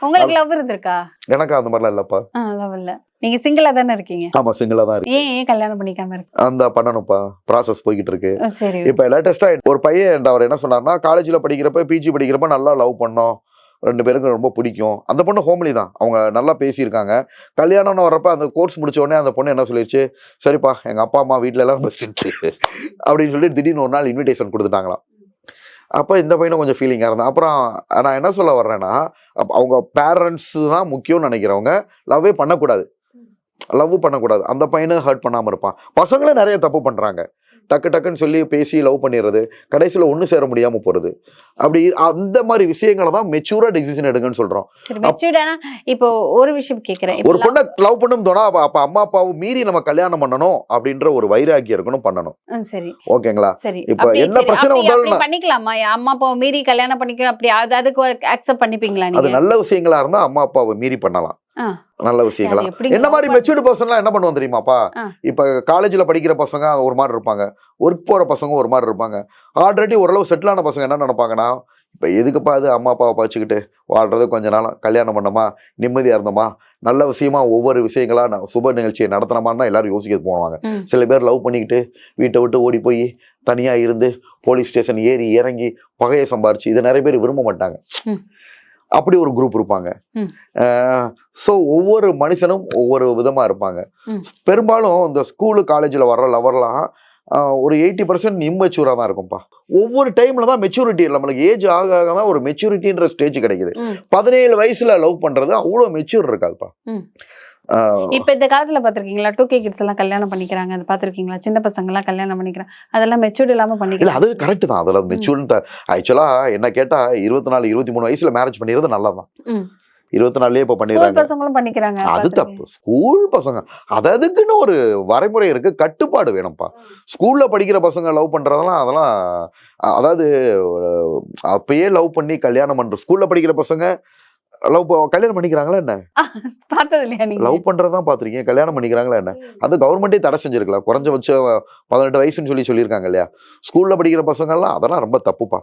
உங்களுக்கு லவ் இருந்திருக்கா? எனக்கு அந்த மாதிரிலாம் இல்லப்பா. லவ் இல்ல. நீங்க சிங்கிளா தானே இருக்கீங்க? ஆமா, சிங்கிளா தான் இருக்கு. ஏன் கல்யாணம் பண்ணிக்காம இருக்கு? அந்த பண்ணணும்ப்பா, ப்ராசஸ் போய்கிட்டு இருக்கு. சரி. இப்ப லேட்டஸ்டா ஒரு பையன் அவர் என்ன சொன்னார்னா, காலேஜ்ல படிக்கிறப்ப பிஜி படிக்கிறப்ப நல்லா லவ் பண்ணோம், 2 பேருக்கும் ரொம்ப பிடிக்கும். அந்த பொண்ணு ஹோம்லி தான், அவங்க நல்லா பேசியிருக்காங்க. கல்யாணம்னு வர்றப்ப அந்த கோர்ஸ் முடிச்ச உடனே அந்த பொண்ணு என்ன சொல்லிடுச்சு, சரிப்பா எங்க அப்பா அம்மா வீட்டுல எல்லாம் பெஸ்ட் அப்படின்னு சொல்லிட்டு திடீர்னு ஒரு நாள் இன்விடேஷன் கொடுத்துட்டாங்களாம். அப்ப இந்த பையனும் கொஞ்சம் ஃபீலிங்கா இருந்தான். அப்புறம் நான் என்ன சொல்ல வர்றேன்னா, அவங்க பேரண்ட்ஸ் தான் முக்கியம்னு நினைக்கிறவங்க லவ்வே பண்ணக்கூடாது. லவ் பண்ணக்கூடாது. அந்த பையனை ஹர்ட் பண்ணாம இருப்பான். பசங்களே நிறைய தப்பு பண்றாங்க. டக்கு டக்குன்னு சொல்லி பேசி லவ் பண்ணிடுறது, கடைசியில் ஒன்று சேர முடியாம போறது. அப்படி அந்த மாதிரி விஷயங்களை தான் மெச்சூரா டிசிஷன் எடுங்கன்னு சொல்றோம். இப்போ ஒரு விஷயம் கேட்கிறேன். ஒரு பொண்ணை லவ் பண்ணணும் தோணா அப்ப அம்மா அப்பாவும் மீறி நம்ம கல்யாணம் பண்ணணும் அப்படின்ற ஒரு வைராக்கியம் இருக்கணும், பண்ணணும். சரி, ஓகேங்களா? சரி. இப்ப என்ன பிரச்சனை வந்தாலும் பண்ணிக்கலாமா? அம்மா அப்பாவை மீறி கல்யாணம் பண்ணிக்க அப்படி அதுக்கு அக்செப்ட் பண்ணிப்பீங்களா? அது நல்ல விஷயங்களா இருந்தா அம்மா அப்பாவை மீறி பண்ணலாம். நல்ல விஷயங்களா? என்ன மாதிரி மெச்சூர்டு பர்சன்லாம் என்ன பண்ணுவோம் தெரியுமாப்பா? இப்ப காலேஜ்ல படிக்கிற பசங்க ஒரு மாதிரி இருப்பாங்க, ஒர்க் போற பசங்க ஒரு மாதிரி இருப்பாங்க. ஆல்ரெடி ஓரளவு செட்டில் ஆன பசங்க என்ன நினைப்பாங்கன்னா, இப்ப எதுக்குப்பா அது அம்மா அப்பாவை பச்சுக்கிட்டு வாழ்றது, கொஞ்ச நாள் கல்யாணம் பண்ணோமா, நிம்மதியா இருந்தோமா, நல்ல விஷயமா ஒவ்வொரு விஷயங்களா சுப நிகழ்ச்சியை நடத்தினோமான்னு எல்லாரும் யோசிக்க போவாங்க. சில பேர் லவ் பண்ணிக்கிட்டு வீட்டை விட்டு ஓடி போய் தனியா இருந்து போலீஸ் ஸ்டேஷன் ஏறி இறங்கி பகையை சம்பாரிச்சு இதை நிறைய பேர் விரும்ப மாட்டாங்க. அப்படி ஒரு குரூப் இருப்பாங்க. ஸோ ஒவ்வொரு மனுஷனும் ஒவ்வொரு விதமா இருப்பாங்க. பெரும்பாலும் இந்த ஸ்கூலு காலேஜில் வர்ற லவர்லாம் ஒரு 80% இம்மெச்சூரா தான் இருக்கும்பா. ஒவ்வொரு டைம்ல தான் மெச்சூரிட்டி, நம்மளுக்கு ஏஜ் ஆக ஆக தான் ஒரு மெச்சூரிட்டின்ற ஸ்டேஜ் கிடைக்குது. 17 வயசுல லவ் பண்றது அவ்வளோ மெச்சூர் இருக்காதுப்பா. இப்ப இந்த காலத்துல பாத்திருக்கீங்களா, 2K கிட்ஸ் எல்லாம் கல்யாணம் பண்ணிக்கிறாங்க, அது பாத்திருக்கீங்களா? சின்ன பசங்க எல்லாம் கல்யாணம் பண்ணிக்கிறாங்க, அதெல்லாம் மெச்சூர்ட் இல்லாம பண்ணிக்கலாம். அது கரெக்ட் தான். அதெல்லாம் மெச்சூர்ட். ஆக்சுவலா என்ன கேட்டா 24 23 வயசுல மேரேஜ் பண்ணிடுறது நல்லதான். 24லயே இப்ப பண்ணிடுறாங்க. பசங்களும் பண்ணிக்கிறாங்க, அது தப்பு. ஸ்கூல் பசங்க அதுக்குன்னு ஒரு வரைமுறை இருக்கு, கட்டுப்பாடு வேணும்ப்பா. ஸ்கூல்ல படிக்கிற பசங்க லவ் பண்றதெல்லாம் அதெல்லாம் அதாவது அப்பயே லவ் பண்ணி கல்யாணம் பண்ற ஸ்கூல்ல படிக்கிற பசங்க கல்யாணம் பண்ணிக்கிறாங்களா என்ன? பார்த்தது இல்லையா நீங்க? லவ் பண்றதான் பாத்திருக்கீங்க, கல்யாணம் பண்ணிக்கிறாங்களா என்ன? அது கவர்மெண்டே தடை செஞ்சிருக்கலாம். குறைஞ்சபட்சம் 18 வயசுன்னு சொல்லியிருக்காங்க இல்லையா? ஸ்கூல்ல படிக்கிற பசங்க எல்லாம் அதெல்லாம் ரொம்ப தப்புப்பா.